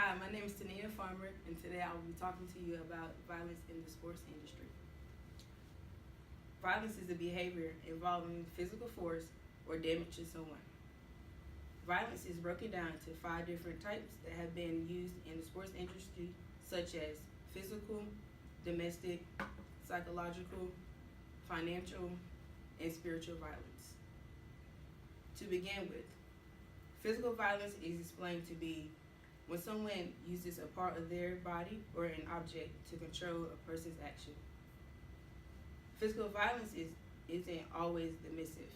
Hi, my name is Teniah Farmer, and today I will be talking to you about violence in the sports industry. Violence is a behavior involving physical force or damage to someone. Violence is broken down to 5 different types that have been used in the sports industry, such as physical, domestic, psychological, financial, and spiritual violence. To begin with, physical violence is explained to be when someone uses a part of their body or an object to control a person's action. Physical violence isn't always dismissive.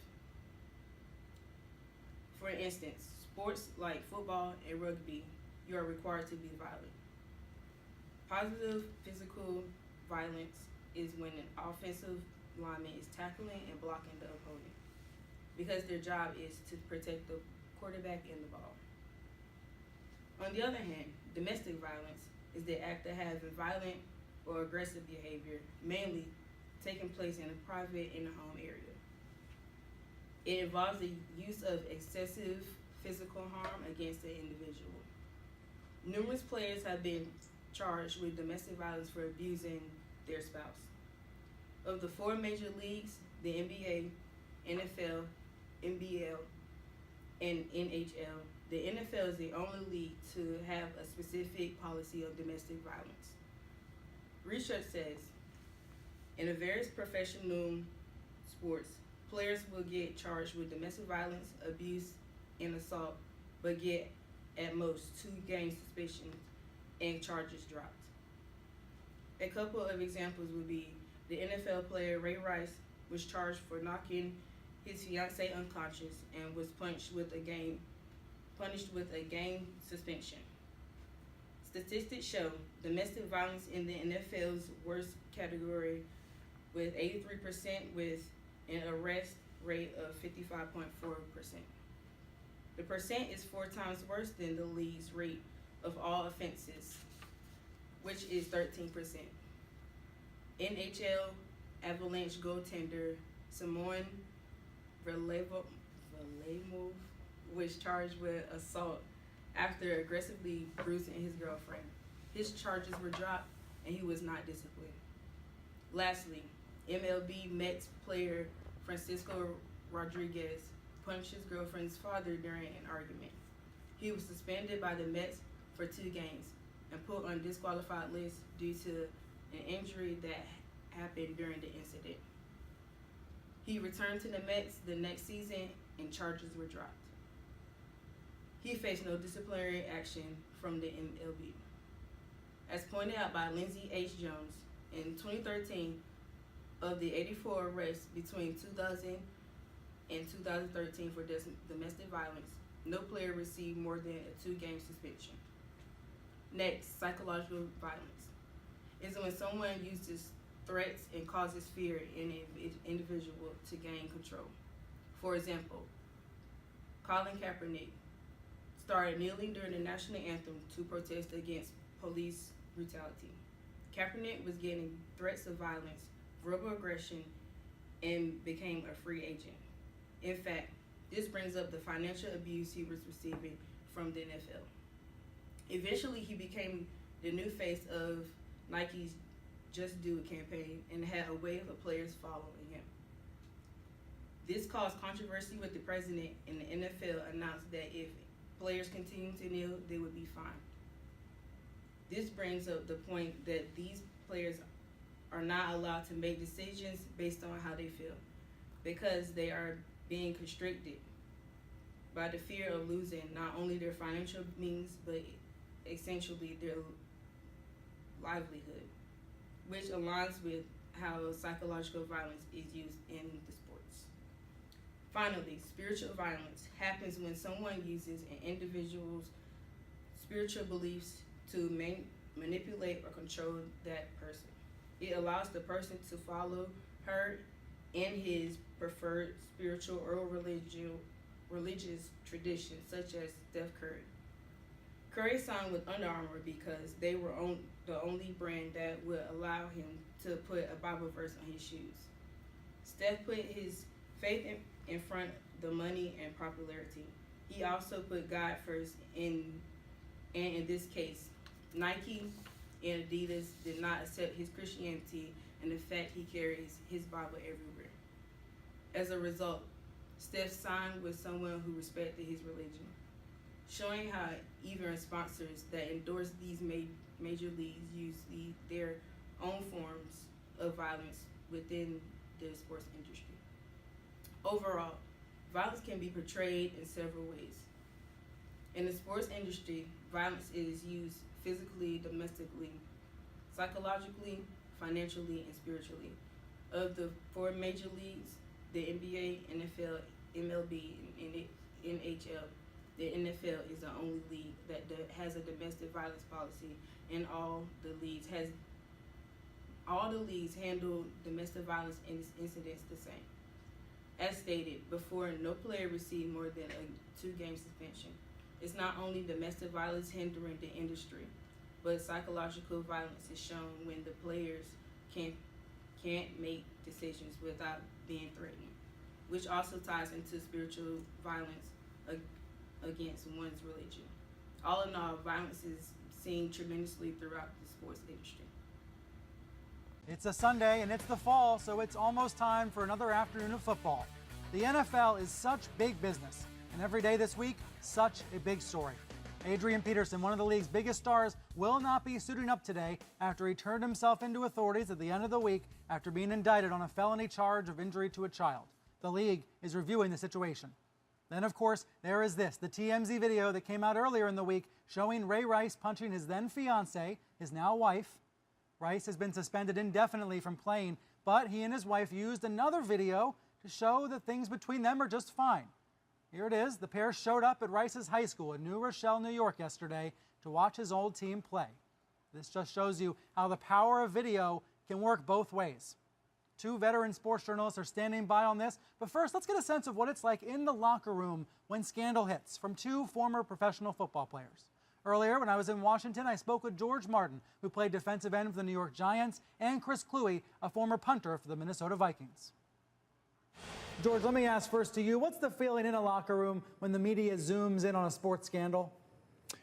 For instance, sports like football and rugby, you are required to be violent. Positive physical violence is when an offensive lineman is tackling and blocking the opponent because their job is to protect the quarterback and the ball. On the other hand, domestic violence is the act of having violent or aggressive behavior, mainly taking place in a private and home area. It involves the use of excessive physical harm against an individual. Numerous players have been charged with domestic violence for abusing their spouse. Of the 4 major leagues, the NBA, NFL, NBL, and NHL, the NFL is the only league to have a specific policy of domestic violence. Research says in the various professional sports, players will get charged with domestic violence, abuse, and assault, but get at most 2-game suspensions and charges dropped. A couple of examples would be the NFL player Ray Rice was charged for knocking his fiancee unconscious and was punished with a game suspension. Statistics show domestic violence in the NFL's worst category with 83% with an arrest rate of 55.4%. The percent is 4 times worse than the league's rate of all offenses, which is 13%. NHL Avalanche goaltender Simon Varlamov was charged with assault after aggressively bruising his girlfriend. His charges were dropped and he was not disciplined. Lastly, MLB Mets player Francisco Rodriguez punched his girlfriend's father during an argument. He was suspended by the Mets for 2 games and put on disqualified list due to an injury that happened during the incident. He returned to the Mets the next season and charges were dropped. He faced no disciplinary action from the MLB. As pointed out by Lindsay H. Jones, in 2013, of the 84 arrests between 2000 and 2013 for domestic violence, no player received more than a 2-game suspension. Next, psychological violence is when someone uses threats and causes fear in an individual to gain control. For example, Colin Kaepernick started kneeling during the national anthem to protest against police brutality. Kaepernick was getting threats of violence, verbal aggression, and became a free agent. In fact, this brings up the financial abuse he was receiving from the NFL. Eventually, he became the new face of Nike's Just Do It campaign and had a wave of players following him. This caused controversy with the president, and the NFL announced that if players continued to kneel, they would be fined. This brings up the point that these players are not allowed to make decisions based on how they feel because they are being constricted by the fear of losing not only their financial means but essentially their livelihood, which aligns with how psychological violence is used in the sports. Finally, spiritual violence happens when someone uses an individual's spiritual beliefs to manipulate or control that person. It allows the person to follow her and his preferred spiritual or religious tradition, such as Steph Curry. Curry signed with Under Armour because they were the only brand that would allow him to put a Bible verse on his shoes. Steph put his faith in front of the money and popularity. He also put God first in and in this case, Nike and Adidas did not accept his Christianity and the fact he carries his Bible everywhere. As a result, Steph signed with someone who respected his religion, showing how even sponsors that endorse these major leagues use their own forms of violence within the sports industry. Overall, violence can be portrayed in several ways. In the sports industry, violence is used physically, domestically, psychologically, financially, and spiritually. Of the four major leagues, the NBA, NFL, MLB, and NHL, the NFL is the only league that has a domestic violence policy, and all the leagues handle domestic violence incidents the same. As stated before, no player received more than a 2-game suspension. It's not only domestic violence hindering the industry, but psychological violence is shown when the players can't make decisions without being threatened, which also ties into spiritual violence against one's religion. All in all, violence is seen tremendously throughout the sports industry. It's a Sunday and it's the fall, so it's almost time for another afternoon of football. The NFL is such big business, and every day this week, such a big story. Adrian Peterson, one of the league's biggest stars, will not be suiting up today after he turned himself into authorities at the end of the week after being indicted on a felony charge of injury to a child. The league is reviewing the situation. Then, of course, there is this, the TMZ video that came out earlier in the week showing Ray Rice punching his then fiancée, his now wife. Rice has been suspended indefinitely from playing, but he and his wife used another video to show that things between them are just fine. Here it is. The pair showed up at Rice's high school in New Rochelle, New York yesterday to watch his old team play. This just shows you how the power of video can work both ways. 2 veteran sports journalists are standing by on this, but first let's get a sense of what it's like in the locker room when scandal hits from 2 former professional football players. Earlier, when I was in Washington, I spoke with George Martin, who played defensive end for the New York Giants, and Chris Kluwe, a former punter for the Minnesota Vikings. George, let me ask first to you, what's the feeling in a locker room when the media zooms in on a sports scandal?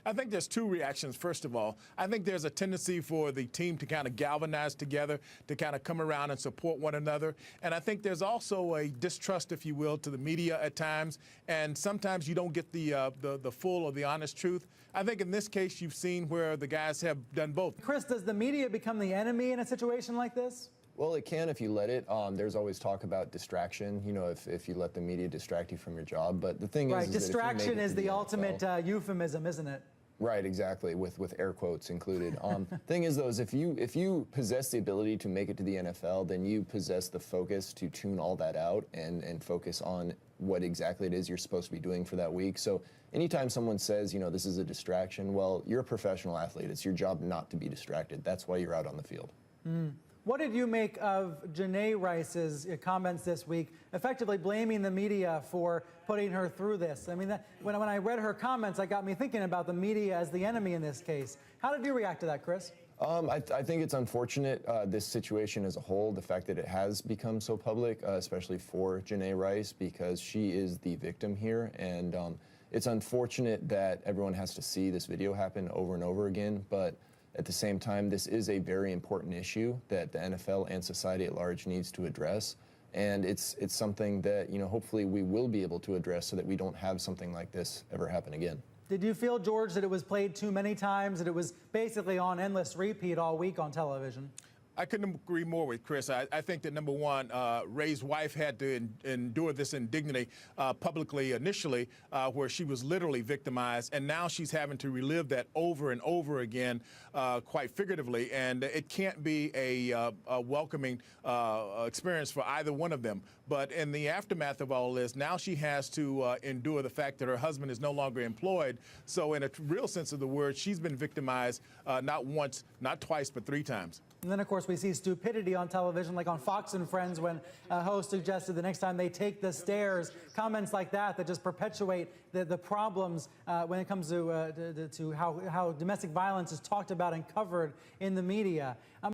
I think there's 2 reactions. First of all, I think there's a tendency for the team to kind of galvanize together, to kind of come around and support one another. And I think there's also a distrust, if you will, to the media at times. And sometimes you don't get the full or the honest truth. I think in this case, you've seen where the guys have done both. Chris, does the media become the enemy in a situation like this? Well, it can if you let it. There's always talk about distraction, you know, if you let the media distract you from your job. But the thing is distraction is the ultimate euphemism, isn't it? Right, exactly, with air quotes included. Thing is, though, is if you possess the ability to make it to the NFL, then you possess the focus to tune all that out and focus on what exactly it is you're supposed to be doing for that week. So anytime someone says, you know, this is a distraction, well, you're a professional athlete. It's your job not to be distracted. That's why you're out on the field. What did you make of Janae Rice's comments this week, effectively blaming the media for putting her through this? I mean, when I read her comments, that got me thinking about the media as the enemy in this case. How did you react to that, Chris? I think it's unfortunate, this situation as a whole, the fact that it has become so public, especially for Janae Rice, because she is the victim here. And it's unfortunate that everyone has to see this video happen over and over again, but at the same time, this is a very important issue that the NFL and society at large needs to address. And it's something that, you know, hopefully we will be able to address so that we don't have something like this ever happen again. Did you feel, George, that it was played too many times, that it was basically on endless repeat all week on television? I couldn't agree more with Chris. I think that, number one, Ray's wife had to endure this indignity publicly initially, where she was literally victimized, and now she's having to relive that over and over again, quite figuratively, and it can't be a welcoming experience for either one of them. But in the aftermath of all this, now she has to endure the fact that her husband is no longer employed. So in a real sense of the word, she's been victimized not once, not twice, but 3 times. And then, of course, we see stupidity on television, like on Fox and Friends when a host suggested the next time they take the stairs, comments like that just perpetuate the problems when it comes to how domestic violence is talked about and covered in the media.